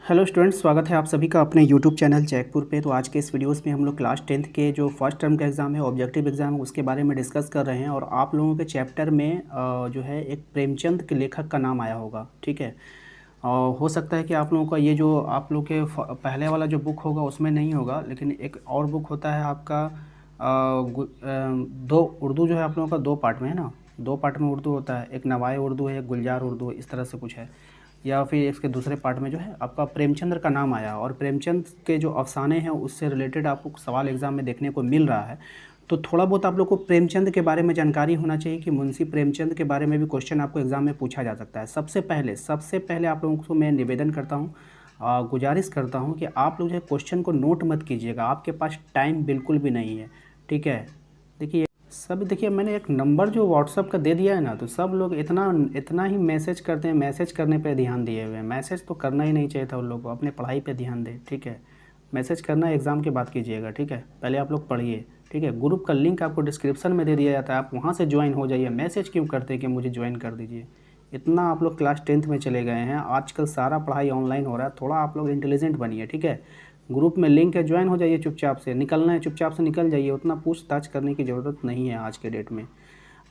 Hello students, स्वागत है आप सभी का अपने यूट्यूब चैनल जैकपुर पे। तो आज के इस वीडियोस में हम लोग क्लास 10th के जो फर्स्ट टर्म का एग्ज़ाम है, ऑब्जेक्टिव एग्ज़ाम है, उसके बारे में डिस्कस कर रहे हैं। और आप लोगों के चैप्टर में जो है एक प्रेमचंद के लेखक का नाम आया होगा, ठीक है। और हो सकता है कि आप लोगों का ये जो आप लोग के पहले वाला जो बुक होगा उसमें नहीं होगा, लेकिन एक और बुक होता है आपका दो उर्दू जो है आप लोगों का दो पार्ट में है ना, दो पार्ट में उर्दू होता है। एक नवाए उर्दू है, एक गुलजार उर्दू, इस तरह से कुछ है। या फिर इसके दूसरे पार्ट में जो है आपका प्रेमचंद्र का नाम आया, और प्रेमचंद के जो अफसाने हैं उससे रिलेटेड आपको सवाल एग्ज़ाम में देखने को मिल रहा है। तो थोड़ा बहुत आप लोग को प्रेमचंद के बारे में जानकारी होना चाहिए कि मुंशी प्रेमचंद के बारे में भी क्वेश्चन आपको एग्ज़ाम में पूछा जा सकता है। सबसे पहले आप लोगों को मैं निवेदन करता हूँ, गुजारिश करता हूँ कि आप लोग जो है क्वेश्चन को नोट मत कीजिएगा, आपके पास टाइम बिल्कुल भी नहीं है, ठीक है। देखिए मैंने एक नंबर जो व्हाट्सअप का दे दिया है ना, तो सब लोग इतना इतना ही मैसेज करते हैं, मैसेज करने पे ध्यान दिए हुए हैं। मैसेज तो करना ही नहीं चाहिए था उन लोगों को, अपने पढ़ाई पे ध्यान दें, ठीक है। मैसेज करना एग्ज़ाम के बाद कीजिएगा, ठीक है। पहले आप लोग पढ़िए, ठीक है। ग्रुप का लिंक आपको डिस्क्रिप्शन में दे दिया जाता है, आप वहाँ से ज्वाइन हो जाइए। मैसेज क्यों करते हैं कि मुझे ज्वाइन कर दीजिए। इतना आप लोग क्लास 10th में चले गए हैं, आजकल सारा पढ़ाई ऑनलाइन हो रहा है। थोड़ा आप लोग इंटेलिजेंट बनिए, ठीक है। ग्रुप में लिंक है, ज्वाइन हो जाइए चुपचाप से। निकलना है चुपचाप से निकल जाइए, उतना पूछताछ करने की ज़रूरत नहीं है आज के डेट में।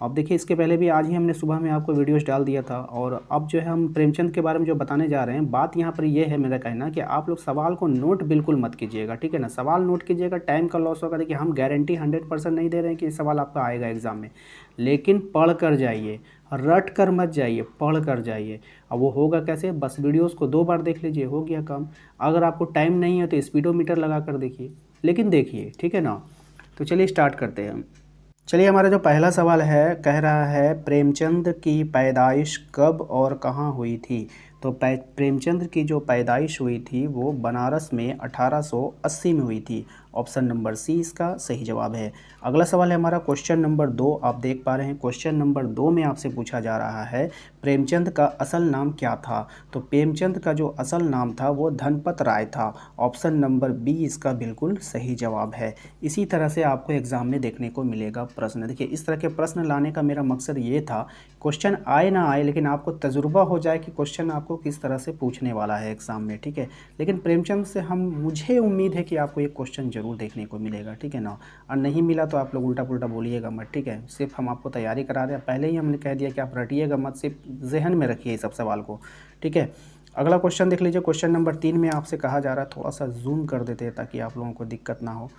अब देखिए, इसके पहले भी आज ही हमने सुबह में आपको वीडियोस डाल दिया था, और अब जो है हम प्रेमचंद के बारे में जो बताने जा रहे हैं, बात यहाँ पर ये है मेरा कहना कि आप लोग सवाल को नोट बिल्कुल मत कीजिएगा, ठीक है ना। सवाल नोट कीजिएगा, टाइम का लॉस होगा। देखिए, हम गारंटी 100% नहीं दे रहे हैं कि सवाल आपका आएगा एग्ज़ाम में, लेकिन पढ़ कर जाइए, रट कर मत जाइए, पढ़ कर जाइए। अब वो होगा कैसे, बस वीडियोस को 2 बार देख लीजिए, हो गया काम। अगर आपको टाइम नहीं है तो स्पीडोमीटर लगा कर देखिए, लेकिन देखिए, ठीक है ना। तो चलिए स्टार्ट करते हैं। चलिए, हमारा जो पहला सवाल है, कह रहा है प्रेमचंद की पैदाइश कब और कहाँ हुई थी। तो प्रेमचंद की जो पैदाइश हुई थी वो बनारस में 1880 में हुई थी। ऑप्शन नंबर सी इसका सही जवाब है। अगला सवाल है हमारा क्वेश्चन नंबर 2, आप देख पा रहे हैं। क्वेश्चन नंबर 2 में आपसे पूछा जा रहा है प्रेमचंद का असल नाम क्या था। तो प्रेमचंद का जो असल नाम था वो धनपत राय था। ऑप्शन नंबर बी इसका बिल्कुल सही जवाब है। इसी तरह से आपको एग्ज़ाम में देखने को मिलेगा प्रश्न। देखिए, इस तरह के प्रश्न लाने का मेरा मकसद ये था, क्वेश्चन आए ना आए, लेकिन आपको तजुर्बा हो जाए कि क्वेश्चन आपको किस तरह से पूछने वाला है एग्ज़ाम में, ठीक है। लेकिन प्रेमचंद से मुझे उम्मीद है कि आपको ये क्वेश्चन ज़रूर देखने को मिलेगा, ठीक है ना। और नहीं मिला तो आप लोग उल्टा पुल्टा बोलिएगा मत, ठीक है। सिर्फ हम आपको तैयारी करा रहे हैं, पहले ही हमने कह दिया कि आप रटिएगा मत, सिर्फ जहन में रखिए इस सब सवाल को, ठीक है। अगला क्वेश्चन देख लीजिए। क्वेश्चन नंबर 3 में आपसे कहा जा रहा है, थोड़ा सा जूम कर देते हैं ताकि आप लोगों को दिक्कत ना हो,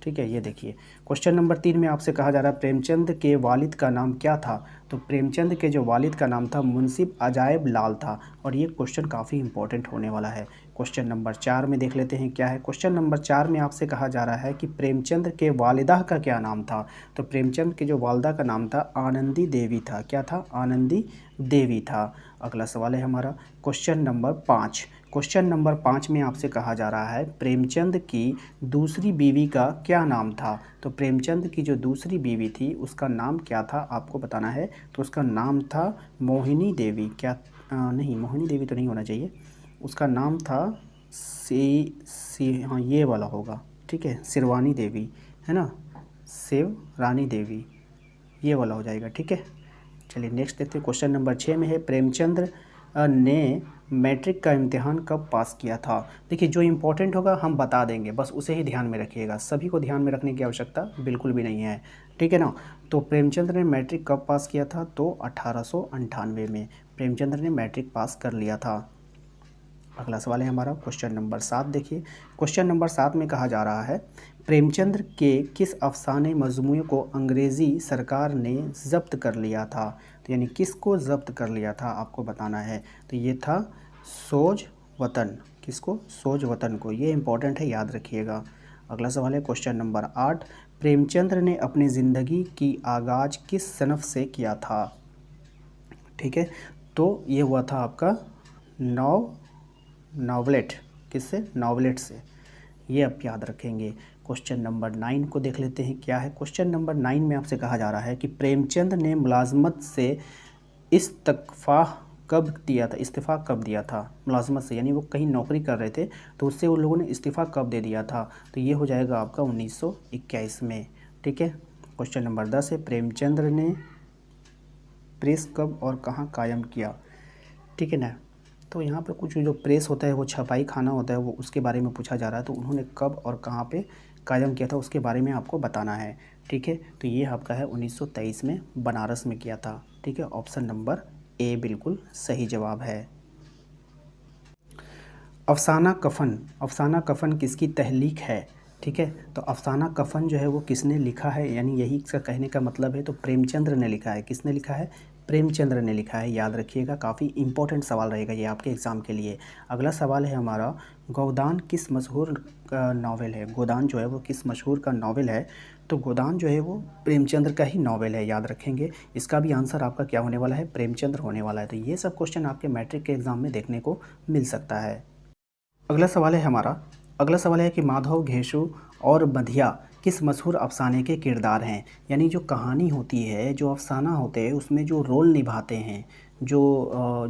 ठीक है। ये देखिए, क्वेश्चन नंबर 3 में आपसे कहा जा रहा है प्रेमचंद के वालिद का नाम क्या था। तो प्रेमचंद के जो वालिद का नाम था मुंसिफ अजायब लाल था, और ये क्वेश्चन काफ़ी इंपॉर्टेंट होने वाला है। क्वेश्चन नंबर 4 में देख लेते हैं क्या है। क्वेश्चन नंबर 4 में आपसे कहा जा रहा है कि प्रेमचंद के वालिदा का क्या नाम था। तो प्रेमचंद के जो वालिदा का नाम था आनंदी देवी था। क्या था, आनंदी देवी था। अगला सवाल है हमारा क्वेश्चन नंबर 5। क्वेश्चन नंबर 5 में आपसे कहा जा रहा है प्रेमचंद की दूसरी बीवी का क्या नाम था। तो प्रेमचंद की जो दूसरी बीवी थी उसका नाम क्या था, आपको बताना है। तो उसका नाम था मोहिनी देवी। क्या नहीं, मोहिनी देवी तो नहीं होना चाहिए, उसका नाम था हाँ ये वाला होगा, ठीक है, शिरवानी देवी, है ना, शिव रानी देवी, ये वाला हो जाएगा, ठीक है। चलिए नेक्स्ट देखते हैं। क्वेश्चन नंबर 6 में है प्रेमचंद ने मैट्रिक का इम्तिहान कब पास किया था। देखिए, जो इम्पोर्टेंट होगा हम बता देंगे, बस उसे ही ध्यान में रखिएगा, सभी को ध्यान में रखने की आवश्यकता बिल्कुल भी नहीं है, ठीक है ना। तो प्रेमचंद ने मैट्रिक कब पास किया था, तो 1898 में प्रेमचंद ने मैट्रिक पास कर लिया था। अगला सवाल है हमारा क्वेश्चन नंबर 7। देखिए, क्वेश्चन नंबर 7 में कहा जा रहा है प्रेमचंद के किस अफसाने मजमूए को अंग्रेज़ी सरकार ने ज़ब्त कर लिया था। तो यानी किसको ज़ब्त कर लिया था, आपको बताना है। तो ये था सोज वतन। किसको, सोज वतन को। ये इंपॉर्टेंट है, याद रखिएगा। अगला सवाल है क्वेश्चन नंबर 8। प्रेमचंद ने अपनी ज़िंदगी की आगाज़ किस सनफ़ से किया था, ठीक है। तो ये हुआ था आपका नॉवलेट। किससे, नॉवलेट से। ये आप याद रखेंगे। क्वेश्चन नंबर 9 को देख लेते हैं क्या है। क्वेश्चन नंबर 9 में आपसे कहा जा रहा है कि प्रेमचंद ने मुलाजमत से इस्तीफ़ा कब दिया था। मुलाजमत से यानी वो कहीं नौकरी कर रहे थे, तो उससे उन लोगों ने इस्तीफ़ा कब दे दिया था। तो ये हो जाएगा आपका 1921 में, ठीक है। क्वेश्चन नंबर 10 है प्रेमचंद ने प्रेस कब और कहाँ कायम किया, ठीक है ना। तो यहाँ पे कुछ जो प्रेस होता है वो छपाई खाना होता है वो उसके बारे में पूछा जा रहा है, तो उन्होंने कब और कहाँ पे कायम किया था उसके बारे में आपको बताना है। ठीक है, तो ये आपका है 1923 में बनारस में किया था। ठीक है, ऑप्शन नंबर ए बिल्कुल सही जवाब है। अफसाना कफ़न, अफसाना कफ़न किसकी तहलीक है? ठीक है, तो अफसाना कफ़न जो है वो किसने लिखा है, यानी यही इसका कहने का मतलब है, तो प्रेमचंद्र ने लिखा है। किसने लिखा है? प्रेमचंद्र ने लिखा है। याद रखिएगा, काफ़ी इंपॉर्टेंट सवाल रहेगा ये आपके एग्ज़ाम के लिए। अगला सवाल है हमारा, गोदान किस मशहूर नावल है? गोदान जो है वो किस मशहूर का नावल है? तो गोदान जो है वो प्रेमचंद्र का ही नावल है, याद रखेंगे। इसका भी आंसर आपका क्या होने वाला है? प्रेमचंद्र होने वाला है। तो ये सब क्वेश्चन आपके मैट्रिक के एग्ज़ाम में देखने को मिल सकता है। अगला सवाल है हमारा, अगला सवाल है कि माधव, घेसु और बधिया किस मशहूर अफसाने के किरदार हैं? यानी जो कहानी होती है, जो अफसाना होते हैं, उसमें जो रोल निभाते हैं, जो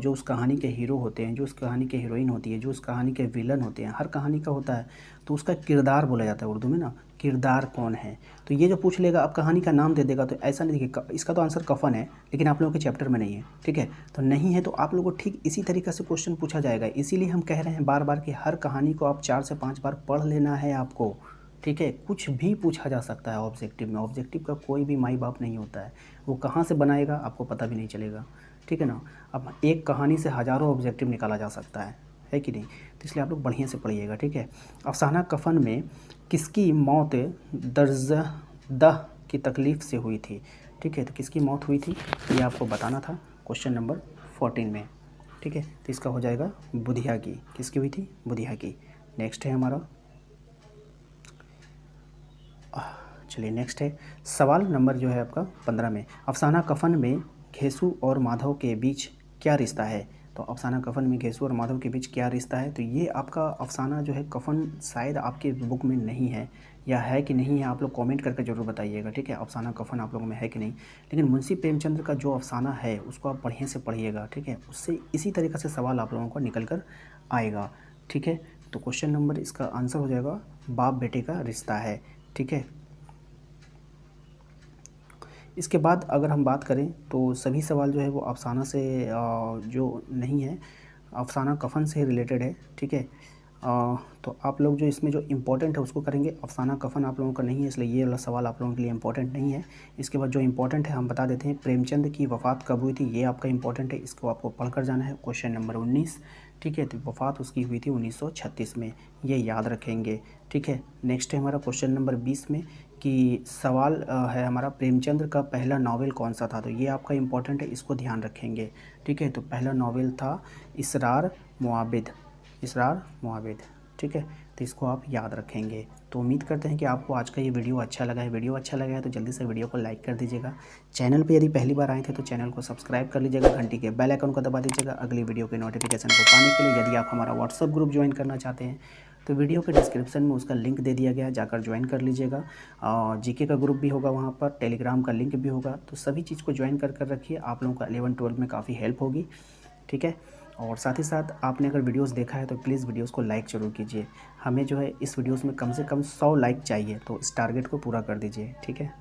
उस कहानी के हीरो होते हैं, जो उस कहानी के हीरोइन होती है, जो उस कहानी के विलन होते हैं, हर कहानी का होता है, तो उसका किरदार बोला जाता है उर्दू में ना, किरदार कौन है। तो ये जो पूछ लेगा, अब कहानी का नाम दे देगा, तो ऐसा नहीं देखिए, इसका तो आंसर कफन है, लेकिन आप लोगों के चैप्टर में नहीं है। ठीक है, तो नहीं है तो आप लोगों को ठीक इसी तरीक़े से क्वेश्चन पूछा जाएगा। इसीलिए हम कह रहे हैं बार बार कि हर कहानी को आप 4 से 5 बार पढ़ लेना है आपको। ठीक है, कुछ भी पूछा जा सकता है ऑब्जेक्टिव में। ऑब्जेक्टिव का कोई भी माई बाप नहीं होता है, वो कहाँ से बनाएगा आपको पता भी नहीं चलेगा। ठीक है ना, अब एक कहानी से हज़ारों ऑब्जेक्टिव निकाला जा सकता है कि नहीं? तो इसलिए आप लोग बढ़िया से पढ़िएगा। ठीक है, अफसाना कफन में किसकी मौत दर्ज़दह की तकलीफ़ से हुई थी? ठीक है, तो किसकी मौत हुई थी ये आपको बताना था क्वेश्चन नंबर 14 में। ठीक है, तो इसका हो जाएगा बुधिया की। किसकी हुई थी? बुधिया की। नेक्स्ट है हमारा, चलिए नेक्स्ट है सवाल नंबर जो है आपका 15 में, अफसाना कफन में घेसु और माधव के बीच क्या रिश्ता है? तो अफसाना कफन में घेसु और माधव के बीच क्या रिश्ता है? तो ये आपका अफसाना जो है कफन शायद आपके बुक में नहीं है, या है कि नहीं है आप लोग कमेंट करके ज़रूर बताइएगा। ठीक है, अफसाना कफन आप लोगों में है कि नहीं, लेकिन मुंशी प्रेमचंद्र का जो अफसाना है उसको आप बढ़िया से पढ़िएगा। ठीक है, उससे इसी तरीक़े से सवाल आप लोगों को निकल कर आएगा। ठीक है, तो क्वेश्चन नंबर इसका आंसर हो जाएगा बाप बेटे का रिश्ता है। ठीक है, इसके बाद अगर हम बात करें तो सभी सवाल जो है वो अफसाना से जो नहीं है, अफसाना कफन से रिलेटेड है। ठीक है, तो आप लोग जो इसमें जो इम्पोर्टेंट है उसको करेंगे। अफसाना कफन आप लोगों का नहीं है, इसलिए ये वाला सवाल आप लोगों के लिए इम्पोर्टेंट नहीं है। इसके बाद जो इम्पोर्टेंट है हम बता देते हैं, प्रेमचंद की वफ़ात कब हुई थी, ये आपका इम्पोर्टेंट है, इसको आपको पढ़ कर जाना है। Question number 19। ठीक है, तो वफ़ात उसकी हुई थी 1936 में, ये याद रखेंगे। ठीक है, नेक्स्ट है हमारा क्वेश्चन नंबर 20 में कि सवाल है हमारा, प्रेमचंद्र का पहला नावल कौन सा था? तो ये आपका इम्पोर्टेंट है, इसको ध्यान रखेंगे। ठीक है, तो पहला नावल था इसरार मुआबिद, इसरार मुआबिद। ठीक है, तो इसको आप याद रखेंगे। तो उम्मीद करते हैं कि आपको आज का ये वीडियो अच्छा लगा है। वीडियो अच्छा लगा है तो जल्दी से वीडियो को लाइक कर दीजिएगा। चैनल पे यदि पहली बार आए थे तो चैनल को सब्सक्राइब कर लीजिएगा, घंटी के बेल आइकन को दबा दीजिएगा अगली वीडियो के नोटिफिकेशन को पाने के लिए। यदि आप हमारा व्हाट्सअप ग्रुप ज्वाइन करना चाहते हैं तो वीडियो के डिस्क्रिप्शन में उसका लिंक दे दिया गया है, जाकर ज्वाइन कर लीजिएगा। जीके का ग्रुप भी होगा वहाँ पर, टेलीग्राम का लिंक भी होगा, तो सभी चीज़ को ज्वाइन कर रखिए, आप लोगों का 11-12 में काफ़ी हेल्प होगी। ठीक है, और साथ ही साथ आपने अगर वीडियोस देखा है तो प्लीज़ वीडियोस को लाइक ज़रूर कीजिए। हमें जो है इस वीडियोस में कम से कम 100 लाइक चाहिए, तो इस टारगेट को पूरा कर दीजिए। ठीक है।